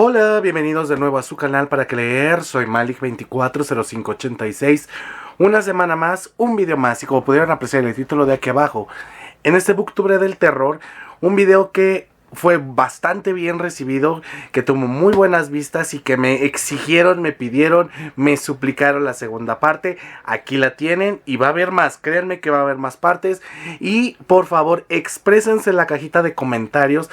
Hola, bienvenidos de nuevo a su canal para que leer. Soy Malik240586. Una semana más, un video más. Y como pudieron apreciar el título de aquí abajo, en este Booktubre del terror, un video que fue bastante bien recibido, que tuvo muy buenas vistas y que me exigieron, me pidieron, me suplicaron la segunda parte. Aquí la tienen y va a haber más, créanme que va a haber más partes. Y por favor, exprésense en la cajita de comentarios.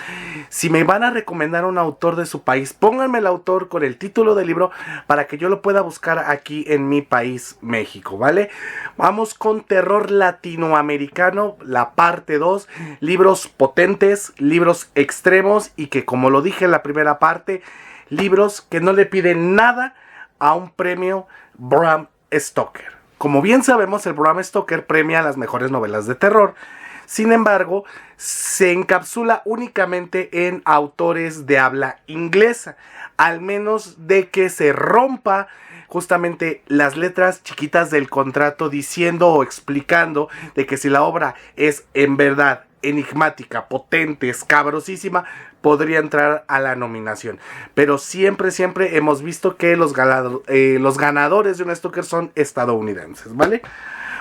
Si me van a recomendar un autor de su país, pónganme el autor con el título del libro para que yo lo pueda buscar aquí en mi país, México, ¿vale? Vamos con terror latinoamericano, la parte 2, libros potentes, libros extremos y que, como lo dije en la primera parte, libros que no le piden nada a un premio Bram Stoker. Como bien sabemos, el Bram Stoker premia las mejores novelas de terror. Sin embargo, se encapsula únicamente en autores de habla inglesa, al menos de que se rompa justamente las letras chiquitas del contrato diciendo o explicando de que si la obra es en verdad enigmática, potente, escabrosísima, podría entrar a la nominación. Pero siempre hemos visto que los ganadores de un Stoker son estadounidenses, ¿vale?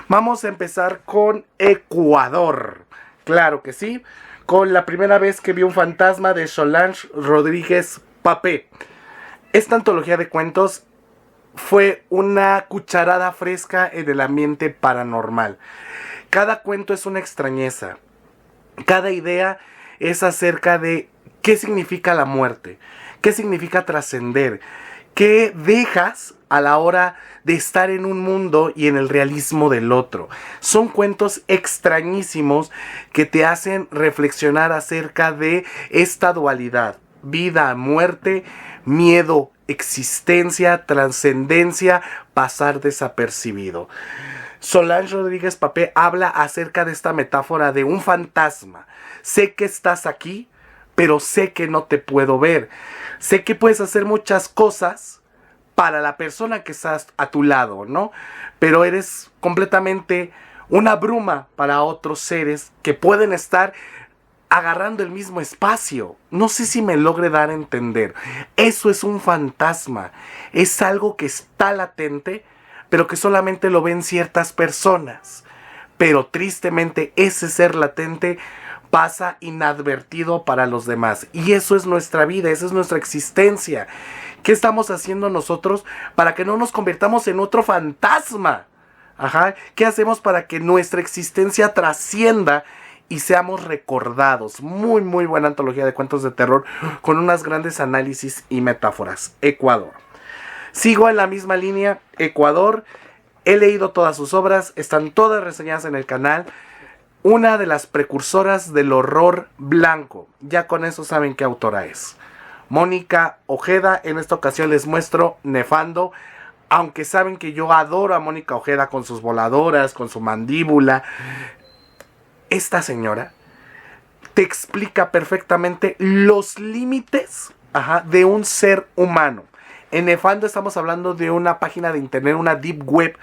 Vamos a empezar con Ecuador. Claro que sí. Con La primera vez que vi un fantasma de Solange Rodríguez Papé. Esta antología de cuentos fue una cucharada fresca en el ambiente paranormal. Cada cuento es una extrañeza. Cada idea es acerca de qué significa la muerte, qué significa trascender, qué dejas a la hora de estar en un mundo y en el realismo del otro. Son cuentos extrañísimos que te hacen reflexionar acerca de esta dualidad: vida, muerte, miedo, existencia, trascendencia, pasar desapercibido. Solange Rodríguez Papé habla acerca de esta metáfora de un fantasma. Sé que estás aquí, pero sé que no te puedo ver. Sé que puedes hacer muchas cosas para la persona que estás a tu lado, ¿no? Pero eres completamente una bruma para otros seres que pueden estar agarrando el mismo espacio. No sé si me logre dar a entender. Eso es un fantasma. Es algo que está latente, pero que solamente lo ven ciertas personas. Pero tristemente ese ser latente pasa inadvertido para los demás. Y eso es nuestra vida, esa es nuestra existencia. ¿Qué estamos haciendo nosotros para que no nos convirtamos en otro fantasma? ¿Qué hacemos para que nuestra existencia trascienda y seamos recordados? Muy buena antología de cuentos de terror con unas grandes análisis y metáforas. Ecuador. Sigo en la misma línea, Ecuador. He leído todas sus obras, están todas reseñadas en el canal. Una de las precursoras del horror blanco. Ya con eso saben qué autora es. Mónica Ojeda. En esta ocasión les muestro Nefando. Aunque saben que yo adoro a Mónica Ojeda con sus voladoras, con su mandíbula. Esta señora te explica perfectamente los límites de un ser humano. En Nefando estamos hablando de una página de internet, una deep web,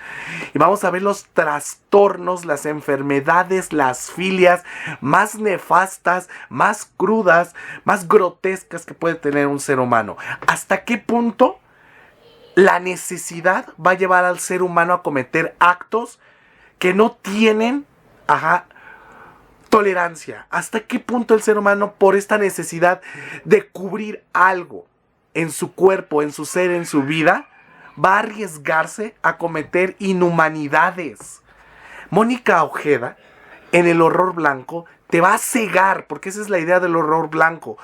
y vamos a ver los trastornos, las enfermedades, las filias más nefastas, más crudas, más grotescas que puede tener un ser humano. ¿Hasta qué punto la necesidad va a llevar al ser humano a cometer actos que no tienen tolerancia? ¿Hasta qué punto el ser humano, por esta necesidad de cubrir algo en su cuerpo, en su ser, en su vida, va a arriesgarse a cometer inhumanidades? Mónica Ojeda, en el horror blanco, te va a cegar, porque esa es la idea del horror blanco.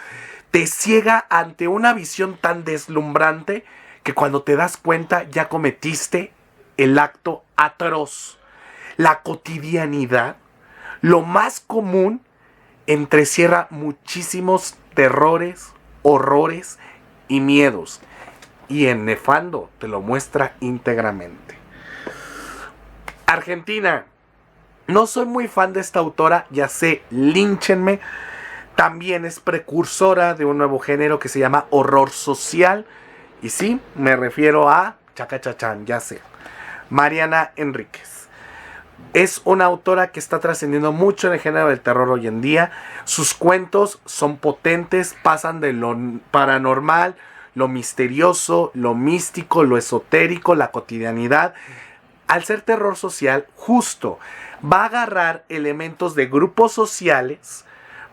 Te ciega ante una visión tan deslumbrante que cuando te das cuenta ya cometiste el acto atroz. La cotidianidad, lo más común, entrecierra muchísimos terrores, horrores y miedos. Y en Nefando te lo muestra íntegramente. Argentina. No soy muy fan de esta autora, ya sé, línchenme. También es precursora de un nuevo género que se llama horror social. Y sí, me refiero a Chacachachán, ya sé. Mariana Enríquez. Es una autora que está trascendiendo mucho en el género del terror hoy en día. Sus cuentos son potentes, pasan de lo paranormal, lo misterioso, lo místico, lo esotérico, la cotidianidad. Al ser terror social, justo va a agarrar elementos de grupos sociales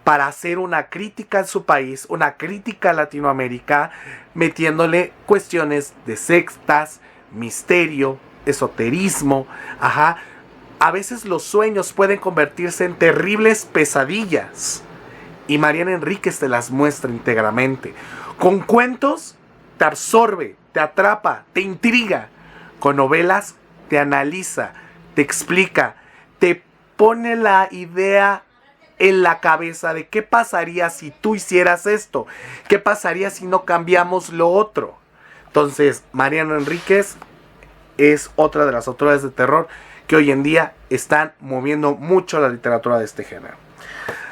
para hacer una crítica en su país, una crítica a Latinoamérica, metiéndole cuestiones de sectas, misterio, esoterismo, ajá. A veces los sueños pueden convertirse en terribles pesadillas. Y Mariana Enríquez te las muestra íntegramente. Con cuentos te absorbe, te atrapa, te intriga. Con novelas te analiza, te explica, te pone la idea en la cabeza de qué pasaría si tú hicieras esto, qué pasaría si no cambiamos lo otro. Entonces, Mariana Enríquez es otra de las autoras de terror que hoy en día están moviendo mucho la literatura de este género.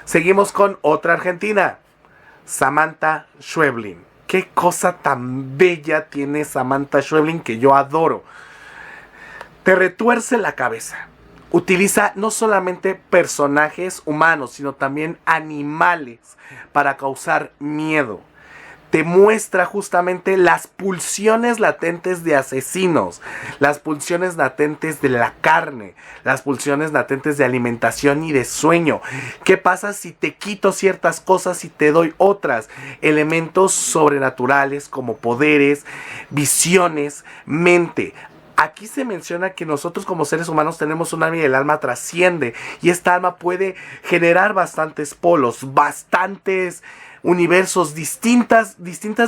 Seguimos con otra argentina, Samantha Schweblin. Qué cosa tan bella tiene Samantha Schweblin que yo adoro. Te retuerce la cabeza. Utiliza no solamente personajes humanos, sino también animales para causar miedo. Te muestra justamente las pulsiones latentes de asesinos, las pulsiones latentes de la carne, las pulsiones latentes de alimentación y de sueño. ¿Qué pasa si te quito ciertas cosas y te doy otras? Elementos sobrenaturales como poderes, visiones, mente. Aquí se menciona que nosotros como seres humanos tenemos un alma y el alma trasciende. Y esta alma puede generar bastantes polos, bastantes universos, distintas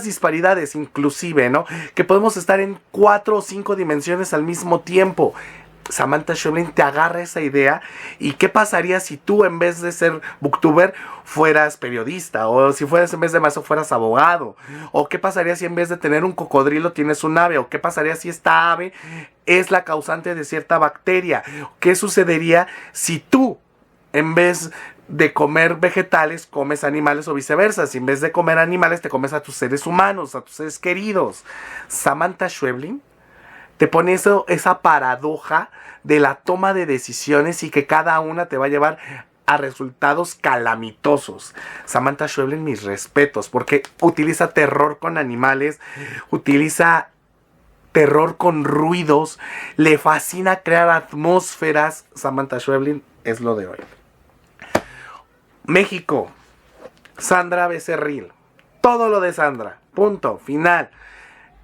disparidades inclusive, ¿no? Que podemos estar en 4 o 5 dimensiones al mismo tiempo. Samantha Schweblin te agarra esa idea. ¿Y qué pasaría si tú en vez de ser booktuber fueras periodista? O si fueras en vez de maestro fueras abogado. O qué pasaría si en vez de tener un cocodrilo tienes un ave. O qué pasaría si esta ave es la causante de cierta bacteria. ¿Qué sucedería si tú en vez de comer vegetales comes animales o viceversa? Si en vez de comer animales te comes a tus seres humanos, a tus seres queridos. Samantha Schweblin te pone esa paradoja de la toma de decisiones y que cada una te va a llevar a resultados calamitosos. Samantha Schweblin, mis respetos, porque utiliza terror con animales, utiliza terror con ruidos, le fascina crear atmósferas. Samantha Schweblin es lo de hoy. México, Sandra Becerril. Todo lo de Sandra. Punto. Final.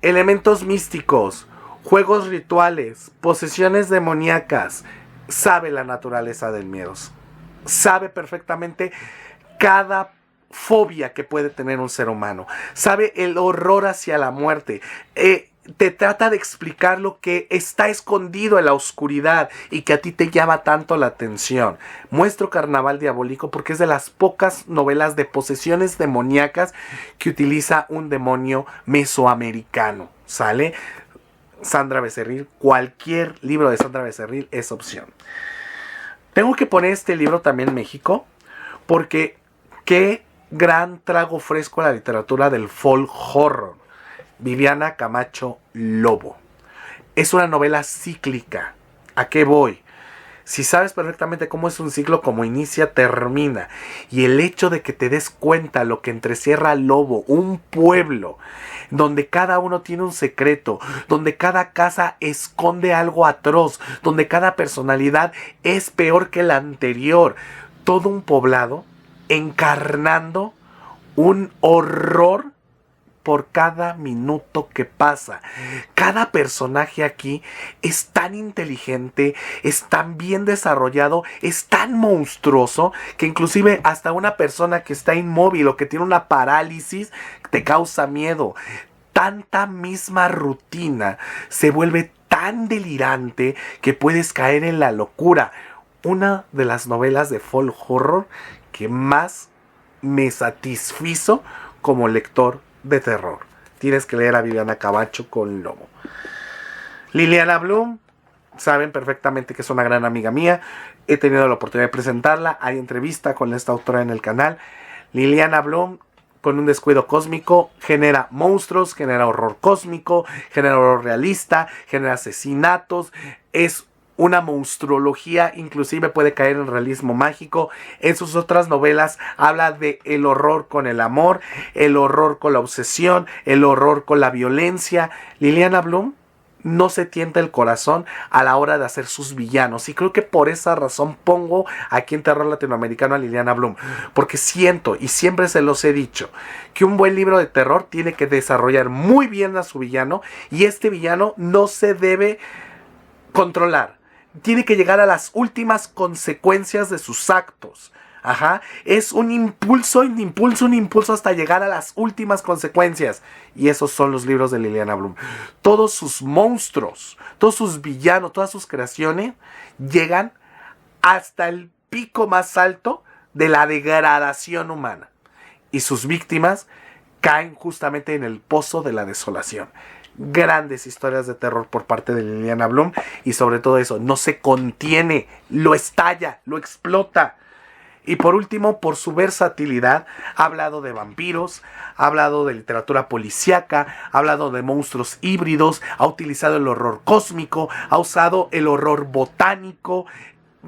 Elementos místicos, juegos rituales, posesiones demoníacas. Sabe la naturaleza del miedo. Sabe perfectamente cada fobia que puede tener un ser humano. Sabe el horror hacia la muerte. Te trata de explicar lo que está escondido en la oscuridad y que a ti te llama tanto la atención. Muestro Carnaval Diabólico porque es de las pocas novelas de posesiones demoníacas que utiliza un demonio mesoamericano. ¿Sale? Sandra Becerril, cualquier libro de Sandra Becerril es opción. Tengo que poner este libro también en México porque qué gran trago fresco a la literatura del folk horror. Viviana Camacho Lobo. Es una novela cíclica. ¿A qué voy? Si sabes perfectamente cómo es un ciclo, como inicia, termina. Y el hecho de que te des cuenta lo que entre Sierra Lobo, un pueblo, donde cada uno tiene un secreto, donde cada casa esconde algo atroz, donde cada personalidad es peor que la anterior. Todo un poblado encarnando un horror por cada minuto que pasa. Cada personaje aquí es tan inteligente, es tan bien desarrollado, es tan monstruoso que inclusive hasta una persona que está inmóvil o que tiene una parálisis te causa miedo. Tanta misma rutina se vuelve tan delirante que puedes caer en la locura. Una de las novelas de folk horror que más me satisfizo como lector de terror. Tienes que leer a Viviana Camacho con Lobo. Liliana Bloom, saben perfectamente que es una gran amiga mía. He tenido la oportunidad de presentarla. Hay entrevista con esta autora en el canal. Liliana Bloom, con un descuido cósmico, genera monstruos, genera horror cósmico, genera horror realista, genera asesinatos. Es una monstruología, inclusive puede caer en realismo mágico. En sus otras novelas habla de el horror con el amor, el horror con la obsesión, el horror con la violencia. Liliana Bloom no se tienta el corazón a la hora de hacer sus villanos, y creo que por esa razón pongo aquí en Terror Latinoamericano a Liliana Bloom, porque siento, y siempre se los he dicho, que un buen libro de terror tiene que desarrollar muy bien a su villano, y este villano no se debe controlar, tiene que llegar a las últimas consecuencias de sus actos. Ajá, es un impulso hasta llegar a las últimas consecuencias. Y esos son los libros de Liliana Bloom. Todos sus monstruos, todos sus villanos, todas sus creaciones llegan hasta el pico más alto de la degradación humana. Y sus víctimas caen justamente en el pozo de la desolación. Grandes historias de terror por parte de Liliana Bloom. Y sobre todo eso, no se contiene, lo estalla, lo explota. Y por último, por su versatilidad, ha hablado de vampiros, ha hablado de literatura policíaca, ha hablado de monstruos híbridos, ha utilizado el horror cósmico, ha usado el horror botánico,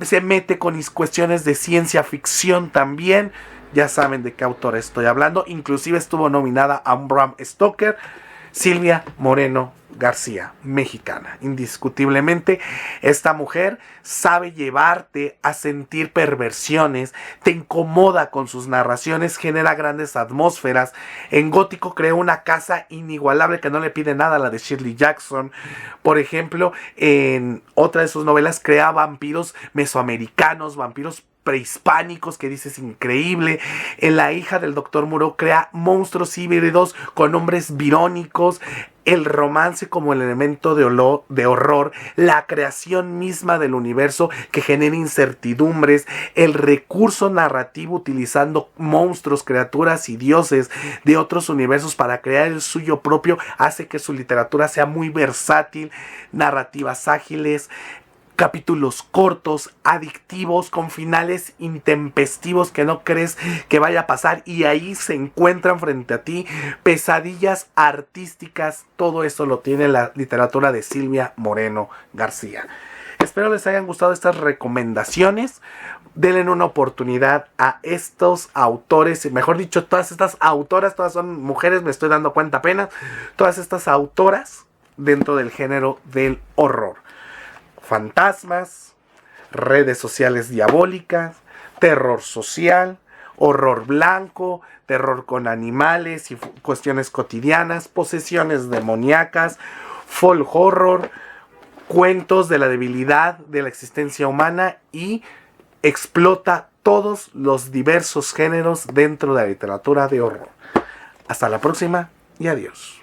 se mete con cuestiones de ciencia ficción también. Ya saben de qué autora estoy hablando. Inclusive estuvo nominada a un Bram Stoker. Silvia Moreno García, mexicana. Indiscutiblemente, esta mujer sabe llevarte a sentir perversiones, te incomoda con sus narraciones, genera grandes atmósferas. En gótico creó una casa inigualable que no le pide nada a la de Shirley Jackson. Por ejemplo, en otra de sus novelas crea vampiros mesoamericanos, vampiros prehispánicos, que dices increíble. En La hija del Dr. Moreau crea monstruos híbridos con hombres virónicos, el romance como el elemento de horror, la creación misma del universo que genera incertidumbres, el recurso narrativo utilizando monstruos, criaturas y dioses de otros universos para crear el suyo propio, hace que su literatura sea muy versátil, narrativas ágiles, capítulos cortos, adictivos, con finales intempestivos que no crees que vaya a pasar, y ahí se encuentran frente a ti pesadillas artísticas. Todo eso lo tiene la literatura de Silvia Moreno García. Espero les hayan gustado estas recomendaciones. Denle una oportunidad a estos autores, mejor dicho, todas estas autoras, todas son mujeres, me estoy dando cuenta apenas, todas estas autoras dentro del género del horror. Fantasmas, redes sociales diabólicas, terror social, horror blanco, terror con animales y cuestiones cotidianas, posesiones demoníacas, folk horror, cuentos de la debilidad de la existencia humana, y explota todos los diversos géneros dentro de la literatura de horror. Hasta la próxima y adiós.